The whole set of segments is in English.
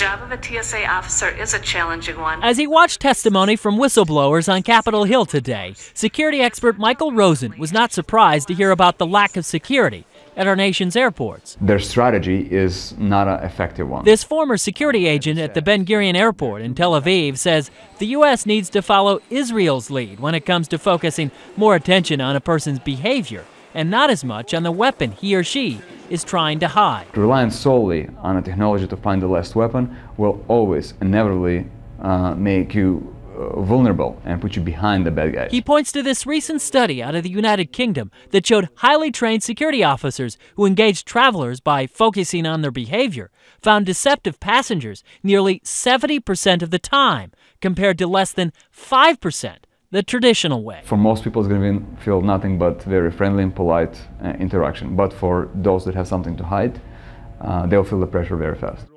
job of a TSA officer is a challenging one. As he watched testimony from whistleblowers on Capitol Hill today, security expert Michael Rosen was not surprised to hear about the lack of security at our nation's airports. Their strategy is not an effective one. This former security agent at the Ben Gurion Airport in Tel Aviv says the U.S. needs to follow Israel's lead when it comes to focusing more attention on a person's behavior and not as much on the weapon he or she is trying to hide. Relying solely on a technology to find the last weapon will always inevitably make you vulnerable and put you behind the bad guys. He points to this recent study out of the United Kingdom that showed highly trained security officers who engaged travelers by focusing on their behavior found deceptive passengers nearly 70% of the time, compared to less than 5% the traditional way. For most people, it's going to feel nothing but very friendly and polite interaction. But for those that have something to hide, they'll feel the pressure very fast.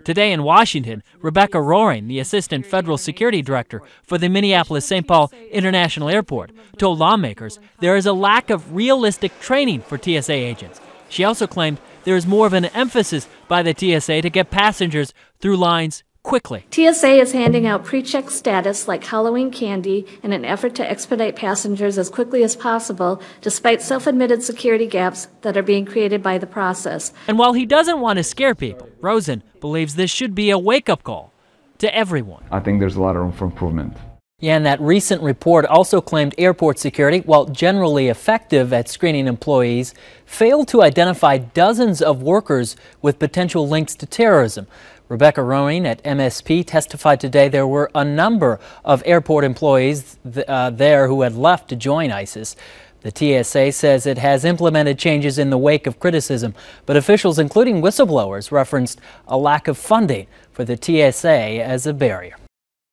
Today in Washington, Rebecca Roaring, the Assistant Federal Security Director for the Minneapolis-St. Paul International Airport, told lawmakers there is a lack of realistic training for TSA agents. She also claimed there is more of an emphasis by the TSA to get passengers through lines quickly. TSA is handing out pre-check status like Halloween candy in an effort to expedite passengers as quickly as possible, despite self-admitted security gaps that are being created by the process. And while he doesn't want to scare people, Rosen believes this should be a wake-up call to everyone. I think there's a lot of room for improvement. Yeah, and that recent report also claimed airport security, while generally effective at screening employees, failed to identify dozens of workers with potential links to terrorism. Rebecca Roaring at MSP testified today there were a number of airport employees there who had left to join ISIS. The TSA says it has implemented changes in the wake of criticism, but officials, including whistleblowers, referenced a lack of funding for the TSA as a barrier.